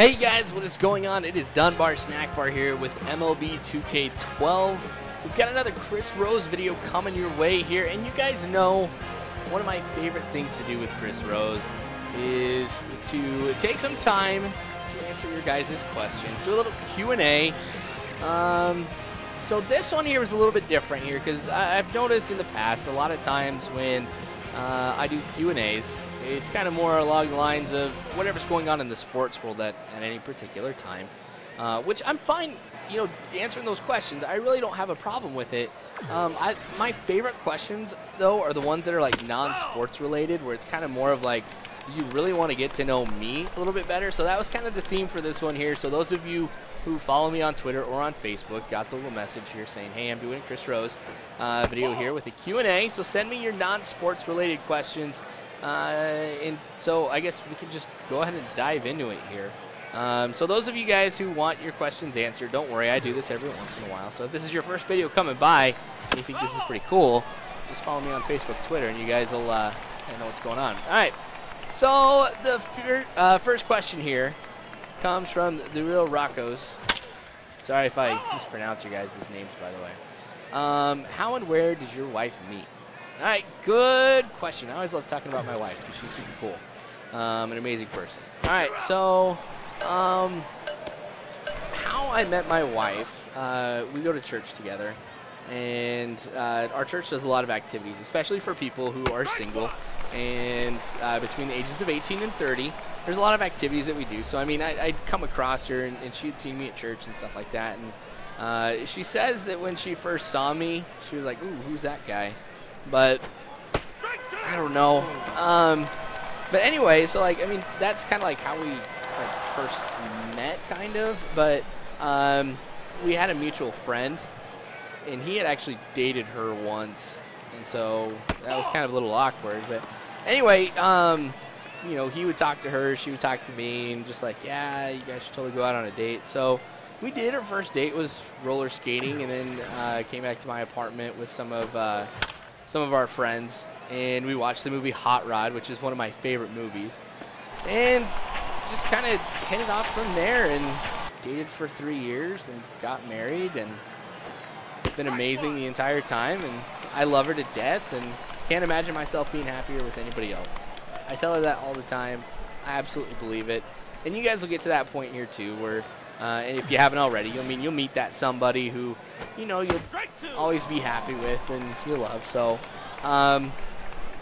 Hey guys, what is going on? It is Dunbar Snack Bar here with MLB 2K12. We've got another Chris Rose video coming your way here, and you guys know one of my favorite things to do with Chris Rose is to take some time to answer your guys' questions, do a little Q&A. So this one here is a little bit different here because I've noticed in the past a lot of times when I do Q&As, it's kind of more along the lines of whatever's going on in the sports world at any particular time, which I'm fine, answering those questions. I really don't have a problem with it. My favorite questions, though, are the ones that are like non-sports related, where it's kind of more of like, you really want to get to know me a little bit better. So that was kind of the theme for this one here. So those of you who follow me on Twitter or on Facebook got the little message here saying, hey, I'm doing a Chris Rose video here with a Q&A. So send me your non-sports related questions. And so I guess we can just go ahead and dive into it here. So those of you guys who want your questions answered, don't worry, I do this every once in a while. So if this is your first video coming by and you think this is pretty cool, just follow me on Facebook, Twitter, and you guys will know what's going on. All right. So the first question here comes from the real Roccos. Sorry if I mispronounce your guys' names, by the way. How and where did your wife meet? All right, good question. I always love talking about my wife because she's super cool, an amazing person. All right, so how I met my wife, we go to church together, and our church does a lot of activities, especially for people who are single. And between the ages of 18 and 30, there's a lot of activities that we do. So, I mean, I'd come across her, and she had seen me at church and stuff like that. And she says that when she first saw me, she was like, ooh, who's that guy? But I don't know. But anyway, so, like, I mean, that's kind of like how we first met, kind of. But we had a mutual friend, and he had actually dated her once. And so that was kind of a little awkward. But anyway, he would talk to her, she would talk to me, and just like, yeah, you guys should totally go out on a date. So we did. Our first date was roller skating, and then came back to my apartment with some of our friends, and we watched the movie Hot Rod, which is one of my favorite movies, and just kind of hit it off from there and dated for 3 years and got married, and it's been amazing the entire time, and I love her to death and can't imagine myself being happier with anybody else. I tell her that all the time. I absolutely believe it. And you guys will get to that point here too where, and if you haven't already, you'll meet that somebody who, you'll always be happy with and you love. So,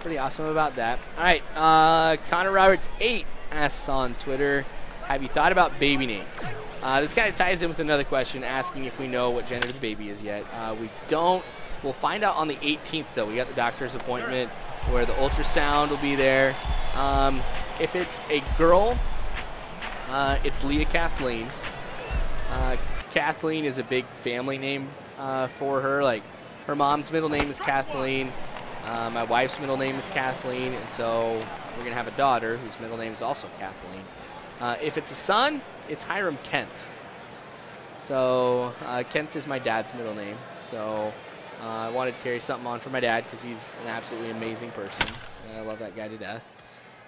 pretty awesome about that. All right, Connor Roberts 8 asks on Twitter, have you thought about baby names? This kind of ties in with another question asking if we know what gender the baby is yet. We don't. We'll find out on the 18th, though. We got the doctor's appointment where the ultrasound will be there. If it's a girl, it's Leah Kathleen. Kathleen is a big family name for her. Like, her mom's middle name is Kathleen. My wife's middle name is Kathleen. And so we're going to have a daughter whose middle name is also Kathleen. If it's a son, it's Hiram Kent. So Kent is my dad's middle name. So I wanted to carry something on for my dad because he's an absolutely amazing person. I love that guy to death.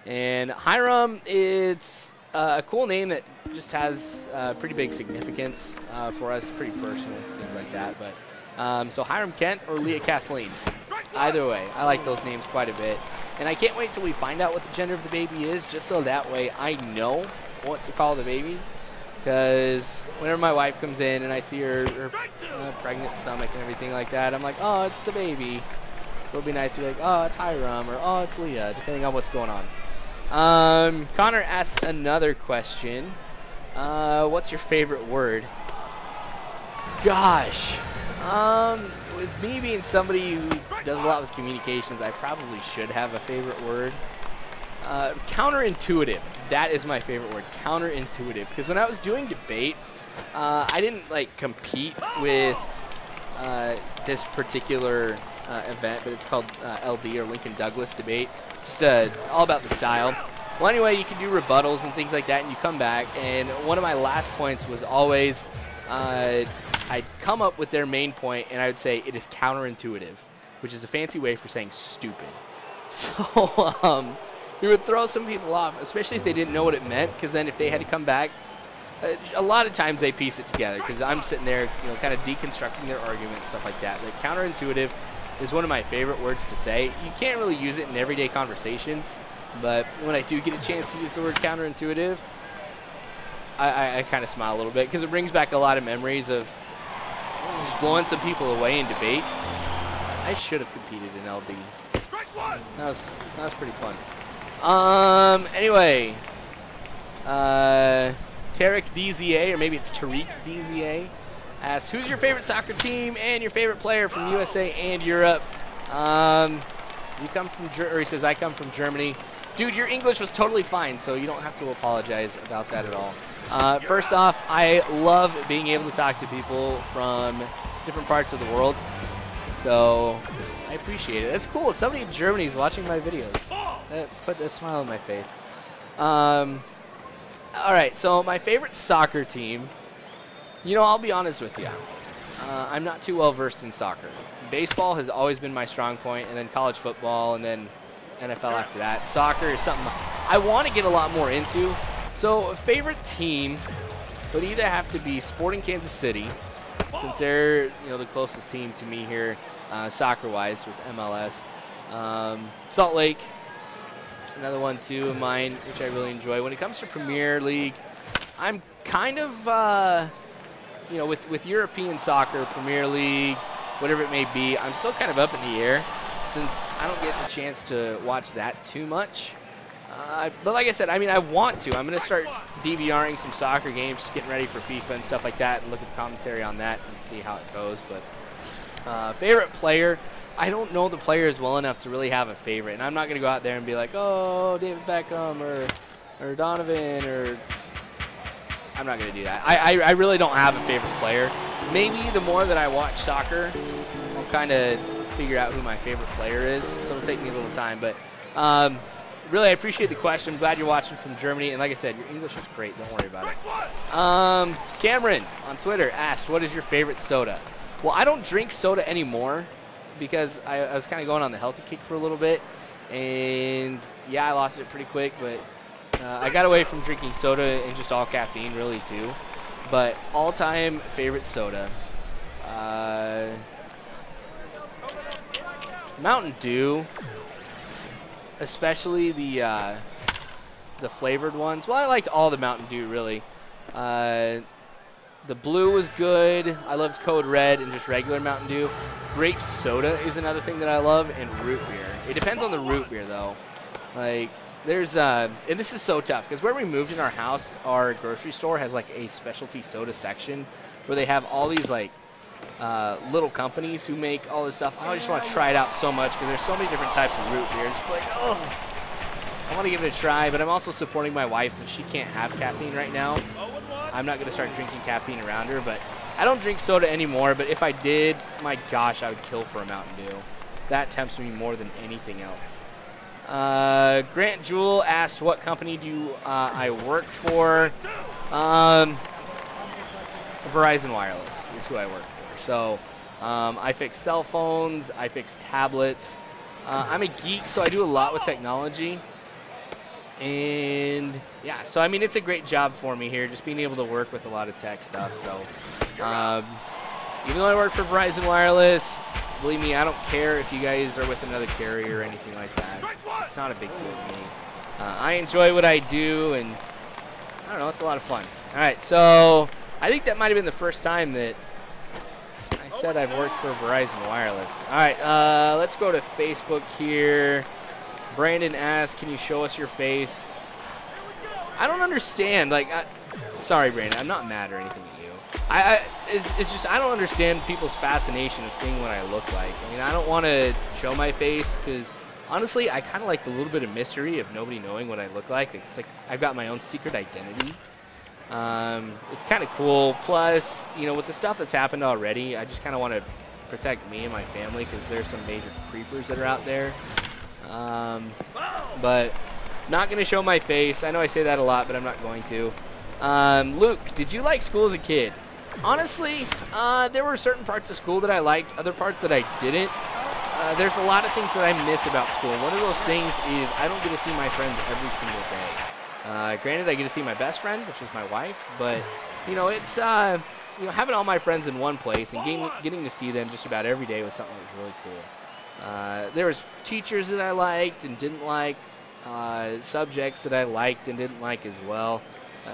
And Hiram, it's a cool name that just has pretty big significance for us, pretty personal, things like that. But so Hiram Kent or Leah Kathleen. Either way, I like those names quite a bit. And I can't wait till we find out what the gender of the baby is, just so that way I know what to call the baby. Because whenever my wife comes in and I see her pregnant stomach and everything like that, I'm like, oh, it's the baby. It'll be nice to be like, oh, it's Hiram, or oh, it's Leah, depending on what's going on. Connor asked another question. What's your favorite word? Gosh. With me being somebody who does a lot with communications, I probably should have a favorite word. Counterintuitive. That is my favorite word, counterintuitive. Because when I was doing debate, I didn't compete with this particular event, but it's called LD, or Lincoln Douglas debate. Just all about the style. Well, anyway, you can do rebuttals and things like that, and you come back. And one of my last points was always I'd come up with their main point, and I would say it is counterintuitive, which is a fancy way for saying stupid. So it would throw some people off, especially if they didn't know what it meant, because then if they had to come back A lot of times they piece it together because I'm sitting there, kind of deconstructing their argument and stuff like that. But counterintuitive is one of my favorite words to say. You can't really use it in everyday conversation, but when I do get a chance to use the word counterintuitive, I kind of smile a little bit because it brings back a lot of memories of just blowing some people away in debate. I should have competed in LD. That was pretty fun. Anyway, Tarek DZA, or maybe it's Tariq DZA, asks, who's your favorite soccer team and your favorite player from USA and Europe? You come from, or he says, I come from Germany. Dude, your English was totally fine, so you don't have to apologize about that at all. First off, I love being able to talk to people from different parts of the world, so I appreciate it. That's cool. Somebody in Germany is watching my videos. That put a smile on my face. All right, so my favorite soccer team, I'll be honest with you. I'm not too well versed in soccer. Baseball has always been my strong point, and then college football, and then NFL after that. Soccer is something I want to get a lot more into. So favorite team would either have to be Sporting Kansas City, since they're the closest team to me here soccer-wise with MLS. Salt Lake, another one too of mine, which I really enjoy. When it comes to Premier League, I'm kind of with European soccer, Premier League, whatever it may be, I'm still kind of up in the air since I don't get the chance to watch that too much. But like I said, I want to. I'm going to start DVRing some soccer games, just getting ready for FIFA and stuff like that, and look at the commentary on that and see how it goes. But favorite player, I don't know the players well enough to really have a favorite. And I'm not going to go out there and be like, oh, David Beckham or Donovan, or I'm not going to do that. I really don't have a favorite player. Maybe the more that I watch soccer, I'll kind of figure out who my favorite player is. So it'll take me a little time. But really, I appreciate the question. I'm glad you're watching from Germany. And like I said, your English is great. Don't worry about it. Cameron on Twitter asked, what is your favorite soda? Well, I don't drink soda anymore because I was kind of going on the healthy kick for a little bit. And, yeah, I lost it pretty quick. But I got away from drinking soda and just all caffeine, really, too. But all-time favorite soda, Mountain Dew, especially the flavored ones. Well, I liked all the Mountain Dew, really. The blue was good. I loved Code Red and just regular Mountain Dew. Grape soda is another thing that I love, and root beer. It depends on the root beer, though. Like, there's and this is so tough because where we moved in our house, our grocery store has like a specialty soda section where they have all these like little companies who make all this stuff. I just want to try it out so much because there's so many different types of root beer. It's like, oh, I want to give it a try, but I'm also supporting my wife since she can't have caffeine right now. I'm not going to start drinking caffeine around her, but I don't drink soda anymore. But if I did, my gosh, I would kill for a Mountain Dew. That tempts me more than anything else. Grant Jewell asked, what company do I work for? Verizon Wireless is who I work for. So I fix cell phones. I fix tablets. I'm a geek, so I do a lot with technology. And, yeah, so, it's a great job for me here, just being able to work with a lot of tech stuff. So even though I work for Verizon Wireless, believe me, I don't care if you guys are with another carrier or anything like that. It's not a big deal to me. I enjoy what I do, and I don't know, it's a lot of fun. All right, so I think that might have been the first time that I said I've worked for Verizon Wireless. All right, let's go to Facebook here. Brandon asks, can you show us your face? I don't understand. Like, sorry, Brandon, I'm not mad or anything at you. It's just I don't understand people's fascination of seeing what I look like. I don't want to show my face because, honestly, I kind of like the little bit of mystery of nobody knowing what I look like. It's like I've got my own secret identity. It's kind of cool. Plus, with the stuff that's happened already, I just kind of want to protect me and my family because there's some major creepers that are out there. But not going to show my face. I know I say that a lot, but I'm not going to. Luke, did you like school as a kid? Honestly, there were certain parts of school that I liked, other parts that I didn't. There's a lot of things that I miss about school. One of those things is I don't get to see my friends every single day. Granted, I get to see my best friend, which is my wife, but you know, it's you know, having all my friends in one place and getting to see them just about every day was something that was really cool. There was teachers that I liked and didn't like, subjects that I liked and didn't like as well.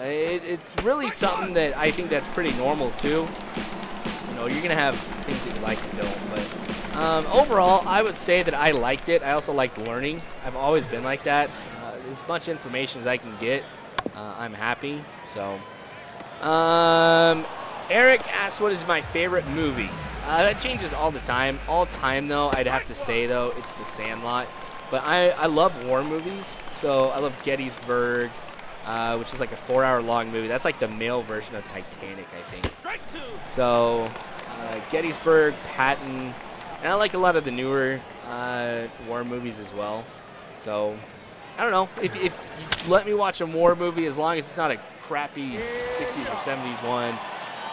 It's really something that I think that's pretty normal too. You know, you're gonna have things that you like and don't, but overall, I would say that I liked it. I also liked learning. I've always been like that. As much information as I can get, I'm happy. So, Eric asked, what is my favorite movie? That changes all the time. All time, though, I'd have to say, though, it's The Sandlot. But I love war movies, so I love Gettysburg, which is like a 4-hour-long movie. That's like the male version of Titanic, I think. So, Gettysburg, Patton, and I like a lot of the newer war movies as well. So, I don't know. If you let me watch a war movie, as long as it's not a crappy 60s or 70s one,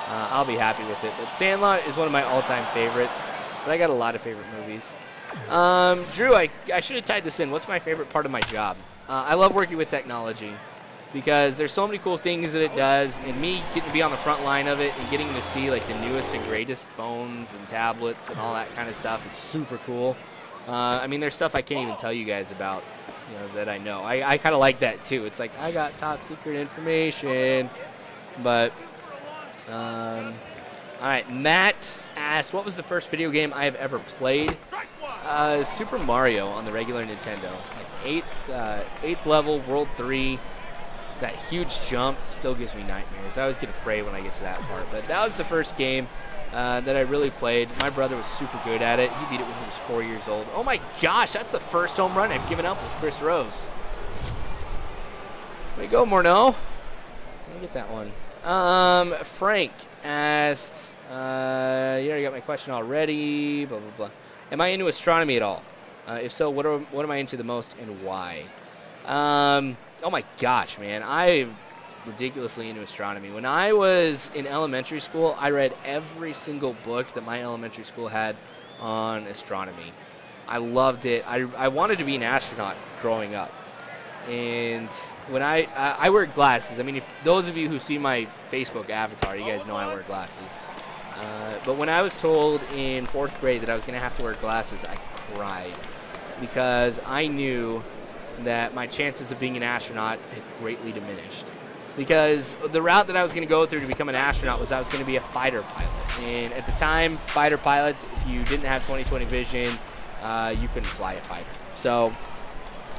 I'll be happy with it. But Sandlot is one of my all-time favorites. But I got a lot of favorite movies. Drew, I should have tied this in. What's my favorite part of my job? I love working with technology because there's so many cool things that it does, and me getting to be on the front line of it and getting to see like the newest and greatest phones and tablets and all that kind of stuff is super cool. I mean, there's stuff I can't even tell you guys about, you know, that I know. I kind of like that too. It's like I got top secret information, but all right. Matt asked, what was the first video game I have ever played? Super Mario on the regular Nintendo. Like eighth level, World 3. That huge jump still gives me nightmares. I always get afraid when I get to that part. But that was the first game that I really played. My brother was super good at it. He beat it when he was 4 years old. Oh my gosh, that's the first home run I've given up with Chris Rose. Way to go, Morneau. Let me get that one. Frank asked, you already got my question already, blah, blah, blah. Am I into astronomy at all? If so, what am I into the most and why? Oh my gosh, man. I'm ridiculously into astronomy. When I was in elementary school, I read every single book that my elementary school had on astronomy. I loved it. I wanted to be an astronaut growing up. And when I wear glasses. I mean, if those of you who see my Facebook avatar, you guys know I wear glasses. But when I was told in 4th grade that I was going to have to wear glasses, I cried because I knew that my chances of being an astronaut had greatly diminished. Because the route that I was going to go through to become an astronaut was I was going to be a fighter pilot. And at the time, fighter pilots, if you didn't have 20/20 vision, you couldn't fly a fighter. So,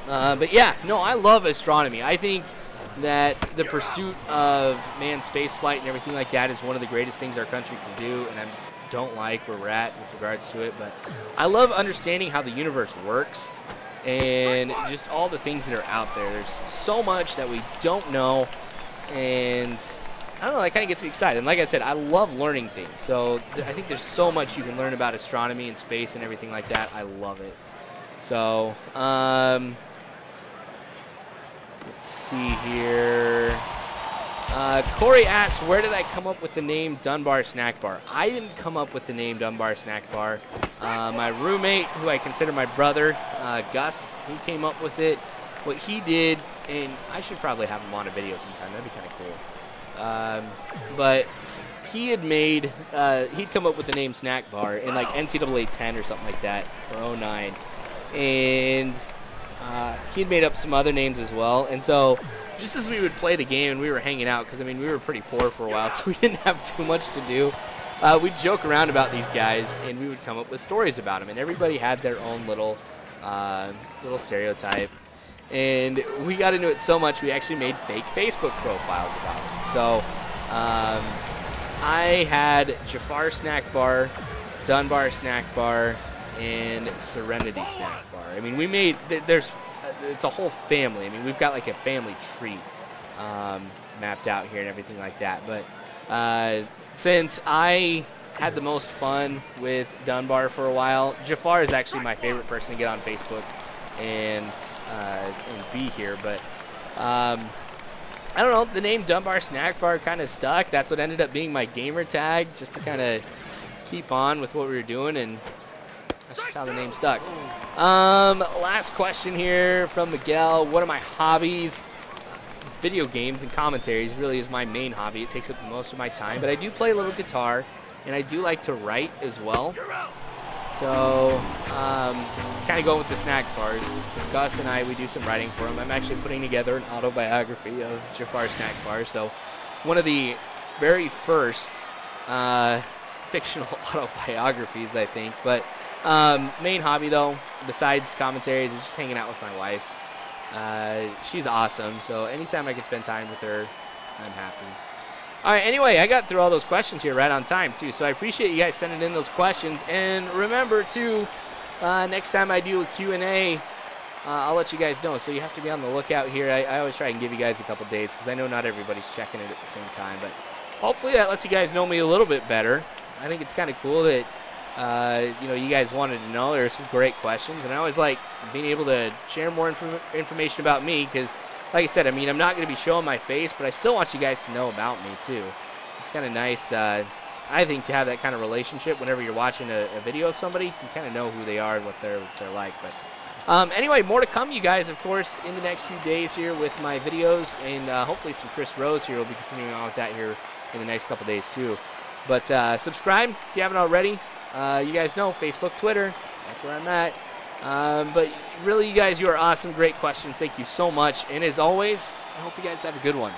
but yeah, no, I love astronomy. I think that the pursuit of manned space flight and everything like that is one of the greatest things our country can do, and I don't like where we're at with regards to it. But I love understanding how the universe works and just all the things that are out there. There's so much that we don't know, and I don't know, that kind of gets me excited. And like I said, I love learning things. So I think there's so much you can learn about astronomy and space and everything like that. I love it. So, let's see here. Corey asks, where did I come up with the name Dunbar Snack Bar? I didn't come up with the name Dunbar Snack Bar. My roommate, who I consider my brother, Gus, he came up with it. What he did, and I should probably have him on a video sometime. That'd be kind of cool. But he had made, he'd come up with the name Snack Bar in like NCAA 10 or something like that, or 09. And he had made up some other names as well. And so just as we would play the game and we were hanging out, because, I mean, we were pretty poor for a while, so we didn't have too much to do, we'd joke around about these guys, and we would come up with stories about them. And everybody had their own little stereotype. And we got into it so much, we actually made fake Facebook profiles about it. So I had Jafar Snack Bar, Dunbar Snack Bar, and Serenity Snack Bar. I mean, we made, it's a whole family. I mean, we've got like a family tree mapped out here and everything like that. But since I had the most fun with Dunbar for a while, Jafar is actually my favorite person to get on Facebook and be here. But I don't know, the name Dunbar Snack Bar kind of stuck. That's what ended up being my gamer tag, just to kind of keep on with what we were doing, and that's just how the name stuck. Last question here from Miguel. What are my hobbies? video games and commentaries really is my main hobby. It takes up the most of my time, but I do play a little guitar, and I do like to write as well. So, kind of going with the snack bars. Gus and we do some writing for him. I'm actually putting together an autobiography of Jafar Snack Bar. So, one of the very first fictional autobiographies, I think. But main hobby, though, besides commentaries, is just hanging out with my wife. She's awesome, so anytime I can spend time with her, I'm happy. All right, anyway, I got through all those questions here right on time, too, so I appreciate you guys sending in those questions. And remember, too, next time I do a Q&A, I'll let you guys know, so you have to be on the lookout here. I always try and give you guys a couple dates because I know not everybody's checking it at the same time, but hopefully that lets you guys know me a little bit better. I think it's kind of cool that you guys wanted to know. There are some great questions, and I always like being able to share more information about me because, like I said, I mean, I'm not going to be showing my face, but I still want you guys to know about me, too. It's kind of nice, I think, to have that kind of relationship whenever you're watching a video of somebody. You kind of know who they are and what they're like. But anyway, more to come, you guys, of course, in the next few days here with my videos, and hopefully some Chris Rose here. We'll be continuing on with that here in the next couple days, too. But subscribe if you haven't already. You guys know, Facebook, Twitter, that's where I'm at. But really, you guys, you are awesome. Great questions. Thank you so much. And as always, I hope you guys have a good one.